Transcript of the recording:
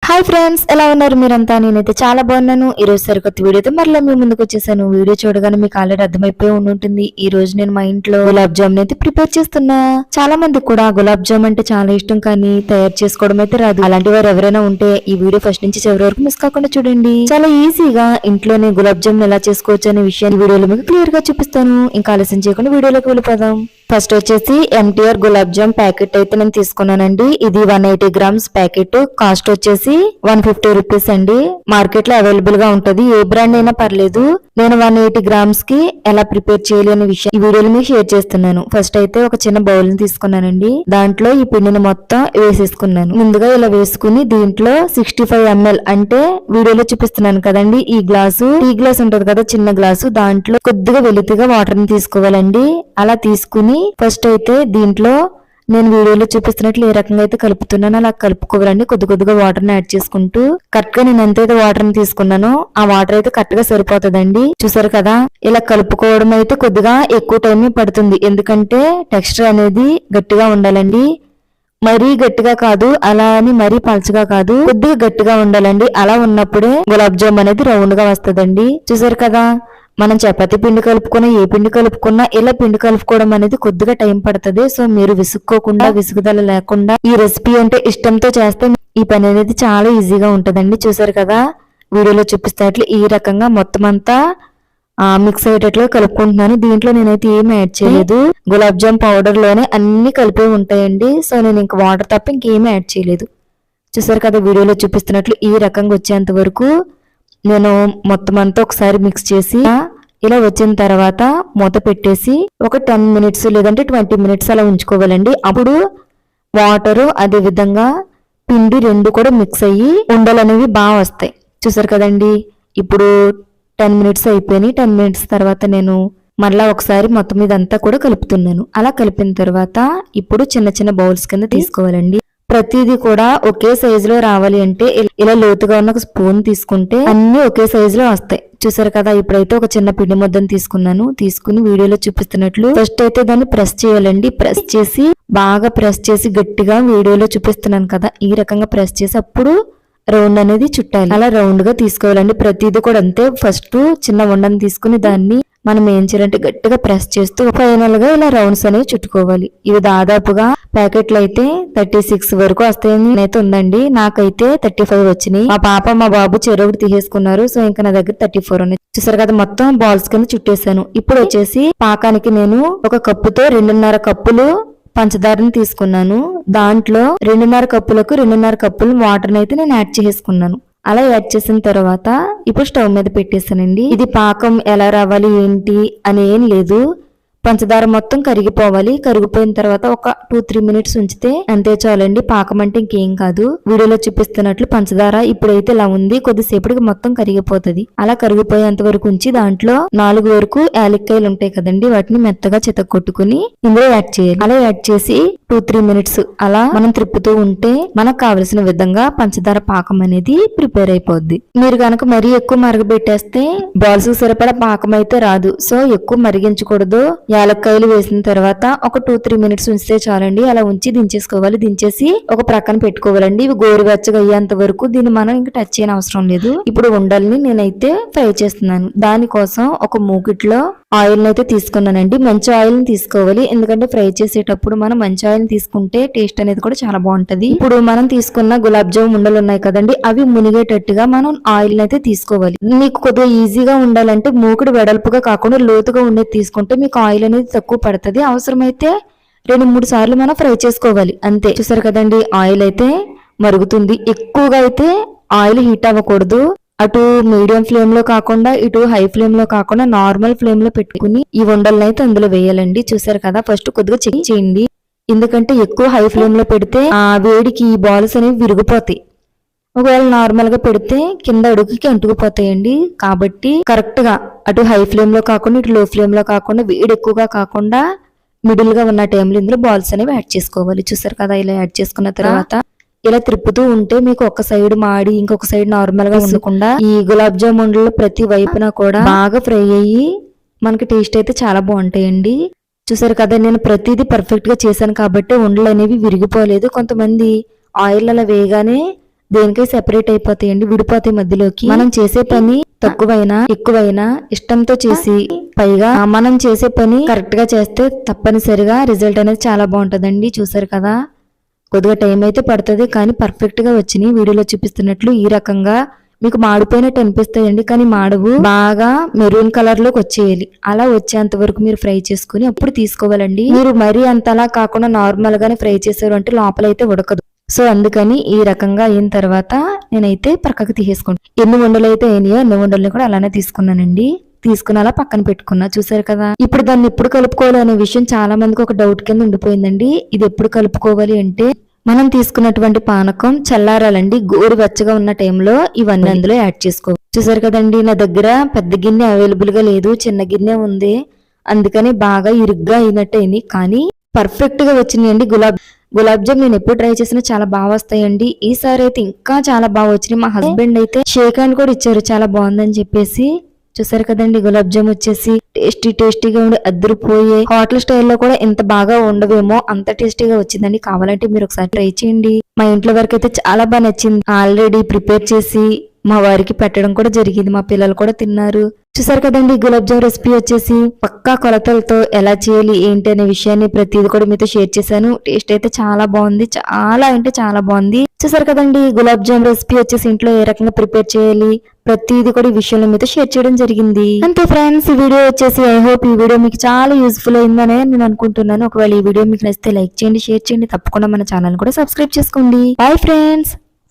Hi friends, ఎలా ఉన్నారు మీరంతా? నేనైతే చాలా బాగున్నాను. ఈ రోజు సరికొత్త వీడియోతో మరలా మీ ముందుకు వచ్చేసాను. వీడియో చూడగానే మీకు ఆల్రెడీ అర్థమైపోయి ఉంటుంది. ఈ రోజు నేను మా ఇంట్లో గులాబ్ జామున్ అయితే ప్రిపేర్ చేస్తున్నా. చాలా మందికి కూడా గులాబ్ జామ్ అంటే చాలా ఇష్టం, కానీ తయారు చేసుకోవడం అయితే రాదు. అలాంటి వారు ఎవరైనా ఉంటే ఈ వీడియో ఫస్ట్ నుంచి చివరి వరకు మిస్ కాకుండా చూడండి. చాలా ఈజీగా ఇంట్లోనే గులాబ్ జామున్ ఎలా చేసుకోవచ్చు అనే విషయాన్ని వీడియోలో మీకు క్లియర్ గా చూపిస్తాను. ఇంకా ఆలస్యం చేయకుండా వీడియోలోకి వెళ్ళిపోదాం. ఫస్ట్ వచ్చేసి ఎంటీఆర్ గులాబ్ జామ్ ప్యాకెట్ అయితే నేను తీసుకున్నానండి. ఇది 180 గ్రామ్స్ ప్యాకెట్. కాస్ట్ వచ్చేసి 150 రూపీస్ అండి. మార్కెట్ లో అవైలబుల్ గా ఉంటది, ఏ బ్రాండ్ అయినా పర్లేదు. నేను 180 గ్రామ్స్ కి ఎలా ప్రిపేర్ చేయాలి అనే విషయం ఈ వీడియోలో మీకు షేర్ చేస్తున్నాను. ఫస్ట్ అయితే ఒక చిన్న బౌల్ ని తీసుకున్నానండి. దాంట్లో ఈ పిండిని మొత్తం వేసేసుకున్నాను. ముందుగా ఇలా వేసుకుని దీంట్లో 65 ml అంటే వీడియోలో చూపిస్తున్నాను కదండి, ఈ గ్లాసు టీ గ్లాస్ ఉంటది కదా, చిన్న గ్లాసు, దాంట్లో కొద్దిగా వెలుతుగా వాటర్ ని తీసుకోవాలండి. అలా తీసుకుని ఫస్ట్ అయితే దీంట్లో నేను వీడియోలో చూపిస్తున్నట్లు ఏ రకంగా అయితే కలుపుతున్నానో అలా కలుపుకోవాలండి. కొద్దిగా వాటర్ ని యాడ్ చేసుకుంటూ కరెక్ట్ గా నేను ఎంతైతే వాటర్ ని తీసుకున్నానో ఆ వాటర్ అయితే కరెక్ట్ గా సరిపోతుందండి. చూసారు కదా, ఇలా కలుపుకోవడం అయితే కొద్దిగా ఎక్కువ టైం పడుతుంది, ఎందుకంటే టెక్స్చర్ అనేది గట్టిగా ఉండాలండి. మరీ గట్టిగా కాదు, అలా అని మరీ పలచగా కాదు, కొద్దిగా గట్టిగా ఉండాలండి. అలా ఉన్నప్పుడే గులాబ్ జామ్ అనేది రౌండ్ గా వస్తుందండి. చూసారు కదా, మనం చపాతీ పిండి కలుపుకున్నా ఏ పిండి కలుపుకున్నా ఇలా పిండి కలుపుకోవడం అనేది కొద్దిగా టైం పడుతుంది. సో మీరు విసుక్కోకుండా, విసుగుదల లేకుండా ఈ రెసిపీ అంటే ఇష్టంతో చేస్తే ఈ పని అనేది చాలా ఈజీగా ఉంటదండి. చూసారు కదా, వీడియోలో చూపిస్తున్నట్లు ఈ రకంగా మొత్తం అంతా మిక్స్ అయ్యేటట్లుగా కలుపుకుంటున్నాను. దీంట్లో నేనైతే ఏమి యాడ్ చేయలేదు, గులాబ్ జామ్ పౌడర్ లోనే అన్ని కలిపి ఉంటాయండి. సో నేను ఇంకా వాటర్ తప్ప ఇంకేమీ యాడ్ చేయలేదు. చూసారు కదా, వీడియోలో చూపిస్తున్నట్లు ఈ రకంగా వచ్చేంత వరకు నేను మొత్తం అంతా ఒకసారి మిక్స్ చేసి ఇలా వచ్చిన తర్వాత మూత పెట్టేసి ఒక 10 మినిట్స్ లేదంటే 20 మినిట్స్ అలా ఉంచుకోవాలండి. అప్పుడు వాటరు అదే విధంగా పిండి రెండు కూడా మిక్స్ అయ్యి ఉండలు అనేవి బాగా వస్తాయి. చూసారు కదండి, ఇప్పుడు 10 మినిట్స్ అయిపోయినాయి. 10 మినిట్స్ తర్వాత నేను మళ్ళా ఒకసారి మొత్తం ఇదంతా కూడా కలుపుతున్నాను. అలా కలిపిన తర్వాత ఇప్పుడు చిన్న చిన్న బౌల్స్ కింద తీసుకోవాలండి. ప్రతిదీ కూడా ఒకే సైజు లో రావాలి అంటే ఇలా లోతుగా ఉన్న ఒక స్పూన్ తీసుకుంటే అన్ని ఒకే సైజు లో వస్తాయి. చూసారు కదా, ఇప్పుడైతే ఒక చిన్న పిండి ముద్దను తీసుకున్నాను. తీసుకుని వీడియోలో చూపిస్తున్నట్లు ఫస్ట్ అయితే దాన్ని ప్రెస్ చేయాలండి. ప్రెస్ చేసి బాగా ప్రెస్ చేసి గట్టిగా వీడియోలో చూపిస్తున్నాను కదా, ఈ రకంగా ప్రెస్ చేసి అప్పుడు రౌండ్ అనేది చుట్టాలి. అలా రౌండ్ గా తీసుకోవాలండి. ప్రతిదీ కూడా అంతే. ఫస్ట్ చిన్న ఉండని తీసుకుని దాన్ని మనం ఏం చేయాలంటే గట్టిగా ప్రెస్ చేస్తూ ఫైనల్ గా ఇలా రౌండ్స్ అనేవి చుట్టుకోవాలి. ఇవి దాదాపుగా ప్యాకెట్లు అయితే 36 వరకు వస్తాయని అయితే ఉందండి. నాకైతే 35 వచ్చినాయి. మా పాప మా బాబు చెరొకటి తీసేసుకున్నారు. సో ఇంకా నా దగ్గర 34 ఉన్నాయి. చూసారు కదా, మొత్తం బాల్స్ కింద చుట్టేసాను. ఇప్పుడు వచ్చేసి పాకానికి నేను ఒక కప్పుతో 2.5 కప్పులు పంచదారని తీసుకున్నాను. దాంట్లో 2.5 కప్పులకు 2.5 కప్పులు వాటర్ అయితే నేను యాడ్ చేసుకున్నాను. అలా యాడ్ చేసిన తర్వాత ఇప్పుడు స్టవ్ మీద పెట్టేసానండి. ఇది పాకం ఎలా రావాలి ఏంటి అని ఏం లేదు, పంచదార మొత్తం కరిగిపోవాలి. కరిగిపోయిన తర్వాత ఒక 2-3 మినిట్స్ ఉంచితే అంతే చాలండి. పాకం అంటే ఇంకేం కాదు. వీడియోలో చూపిస్తున్నట్లు పంచదార ఇప్పుడైతే ఇలా ఉంది, కొద్దిసేపటికి మొత్తం కరిగిపోతుంది. అలా కరిగిపోయేంత వరకు ఉంచి దాంట్లో 4 వరకు యాలక్కాయలు ఉంటాయి కదండి, వాటిని మెత్తగా చితక్కొట్టుకుని ఇందులో యాడ్ చేయాలి. అలా యాడ్ చేసి 2-3 మినిట్స్ అలా మనం త్రిప్పుతూ ఉంటే మనకు కావలసిన విధంగా పంచదార పాకం అనేది ప్రిపేర్ అయిపోద్ది. మీరు కనుక మరీ ఎక్కువ మరగబెట్టేస్తే బాల్స్ సరిపడా పాకం అయితే రాదు. సో ఎక్కువ మరిగించకూడదు. యాలక్కాయలు వేసిన తర్వాత ఒక 2-3 మినిట్స్ ఉంచితే చాలండి. అలా ఉంచి దించేసుకోవాలి. దించేసి ఒక ప్రక్కన పెట్టుకోవాలండి. ఇవి గోరువెచ్చగా అయ్యేంత వరకు దీన్ని మనం ఇంకా టచ్ చేయని అవసరం లేదు. ఇప్పుడు ఉండల్ని నేనైతే ఫ్రై చేస్తున్నాను. దానికోసం ఒక మూకిట్లో ఆయిల్ అయితే తీసుకున్నానండి. మంచి ఆయిల్ ని తీసుకోవాలి, ఎందుకంటే ఫ్రై చేసేటప్పుడు మనం మంచి ఆయిల్ తీసుకుంటే టేస్ట్ అనేది కూడా చాలా బాగుంటది. ఇప్పుడు మనం తీసుకున్న గులాబ్ జామ్ ఉండలు ఉన్నాయి కదండి, అవి మునిగేటట్టుగా మనం ఆయిల్ అయితే తీసుకోవాలి. మీకు కొద్దిగా ఈజీగా ఉండాలంటే మూకుడు వెడల్పుగా కాకుండా లోతుగా ఉండేది తీసుకుంటే మీకు ఆయిల్ అనేది తక్కువ పడుతుంది. అవసరమైతే 2-3 సార్లు మనం ఫ్రై చేసుకోవాలి, అంతే. చూసారు కదండి, ఆయిల్ అయితే మరుగుతుంది. ఎక్కువగా అయితే ఆయిల్ హీట్ అవ్వకూడదు. అటు మీడియం ఫ్లేమ్ లో కాకుండా ఇటు హై ఫ్లేమ్ లో కాకుండా నార్మల్ ఫ్లేమ్ లో పెట్టుకుని ఈ ఉండలను అయితే అందులో వేయాలండి. చూసారు కదా, ఫస్ట్ కొద్దిగా చెక్ చేయండి, ఎందుకంటే ఎక్కువ హై ఫ్లేమ్ లో పెడితే ఆ వేడికి ఈ బాల్స్ అనేవి విరిగిపోతాయి. ఒకవేళ నార్మల్ గా పెడితే కింద అడుగుకి అంటుకుపోతాయండి. కాబట్టి కరెక్ట్ గా అటు హై ఫ్లేమ్ లో కాకుండా ఇటు లో ఫ్లేమ్ లో కాకుండా వేడి ఎక్కువగా కాకుండా మిడిల్ గా ఉన్న టైంలో ఇందులో బాల్స్ అనేవి యాడ్ చేసుకోవాలి. చూసారు కదా, ఇలా యాడ్ చేసుకున్న తర్వాత ఇలా తిప్పుతూ ఉంటే మీకు ఒక సైడ్ మాడి ఇంకొక సైడ్ నార్మల్ గా ఉండకుండా ఈ గులాబ్ జామున్లు ప్రతి వైపున కూడా బాగా ఫ్రై అయ్యి మనకి టేస్ట్ అయితే చాలా బాగుంటాయండి. చూసారు కదా, నేను ప్రతిదీ పర్ఫెక్ట్ గా చేశాను కాబట్టి ఉండలు అనేవి విరిగిపోలేదు. కొంతమంది ఆయిల్ అలా వేయగానే దేనికై సెపరేట్ అయిపోతాయండి, విడిపోతాయి మధ్యలోకి. మనం చేసే పని తక్కువైనా ఎక్కువైనా ఇష్టంతో చేసి పైగా మనం చేసే పని కరెక్ట్ గా చేస్తే తప్పనిసరిగా రిజల్ట్ అనేది చాలా బాగుంటదండి. చూసారు కదా, కొద్దిగా టైం అయితే పడుతుంది కానీ పర్ఫెక్ట్ గా వచ్చినాయి. వీడియోలో చూపిస్తున్నట్లు ఈ రకంగా మీకు మాడిపోయినట్టు అనిపిస్తాయండి, కానీ మాడవు. బాగా మెరూన్ కలర్ లోకి వచ్చేయాలి. అలా వచ్చేంత వరకు మీరు ఫ్రై చేసుకుని అప్పుడు తీసుకోవాలండి. మీరు మరీ అంతలా కాకుండా నార్మల్ గానే ఫ్రై చేశారు అంటే లోపల అయితే ఉడకదు. సో అందుకని ఈ రకంగా అయిన తర్వాత నేనైతే పక్కకు తీసేసుకుంటాను. ఎన్ని ఉండలు అయితే అయినాయో అన్ని ఉండల్ని కూడా అలానే తీసుకున్నానండి. తీసుకుని అలా పక్కన పెట్టుకున్నా. చూసారు కదా, ఇప్పుడు దాన్ని ఎప్పుడు కలుపుకోవాలి అనే విషయం చాలా మందికి ఒక డౌట్ కింద ఉండిపోయిందండి. ఇది ఎప్పుడు కలుపుకోవాలి అంటే మనం తీసుకున్నటువంటి పానకం చల్లారాలండి. గోరు వెచ్చగా ఉన్న టైంలో ఇవన్నీ అందులో యాడ్ చేసుకోవాలి. చూసారు కదండి, నా దగ్గర పెద్ద గిన్నె అవైలబుల్ గా లేదు, చిన్న గిన్నె ఉంది. అందుకని బాగా ఇరుగ్గా అయినట్టు అయింది, కానీ పర్ఫెక్ట్ గా వచ్చినాయండి. గులాబ్ జామ్ నేను ఎప్పుడు ట్రై చేసినా చాలా బాగా వస్తాయండి. ఈసారి అయితే ఇంకా చాలా బాగా వచ్చినాయి. మా హస్బెండ్ అయితే షేక్ హ్యాండ్ కూడా ఇచ్చారు చాలా బాగుందని చెప్పేసి. చూసారు కదండి, గులాబ్ జామ్ వచ్చేసి టేస్టీగా ఉండి అద్దరిపోయే. హోటల్ స్టైల్లో కూడా ఇంత బాగా ఉండవేమో, అంత టేస్టీగా వచ్చిందండి. కావాలంటే మీరు ఒకసారి ట్రై చేయండి. మా ఇంట్లో వరకు అయితే చాలా బాగా నచ్చింది. ఆల్రెడీ ప్రిపేర్ చేసి మా వారికి పెట్టడం కూడా జరిగింది. మా పిల్లలు కూడా తిన్నారు. చూసారు కదండి, గులాబ్ జామ్ రెసిపీ వచ్చేసి పక్కా కొలతలతో ఎలా చేయాలి ఏంటి అనే విషయాన్ని ప్రతిదీ కూడా మీతో షేర్ చేశాను. టేస్ట్ అయితే చాలా బాగుంది, చాలా అంటే చాలా బాగుంది. చూసారు కదండి, గులాబ్ జామ్ రెసిపీ వచ్చేసి ఇంట్లో ఏ రకంగా ప్రిపేర్ చేయాలి ప్రతిదీ కూడా ఈ విషయంలో మీతో షేర్ చేయడం జరిగింది. అంతే ఫ్రెండ్స్, ఈ వీడియో వచ్చేసి ఐ హోప్ ఈ వీడియో మీకు చాలా యూస్ఫుల్ అయిందనే నేను అనుకుంటున్నాను. ఒకవేళ ఈ వీడియో మీకు నచ్చితే లైక్ చేయండి, షేర్ చేయండి, తప్పకుండా మన ఛానల్ కూడా సబ్స్క్రైబ్ చేసుకోండి. Bye friends.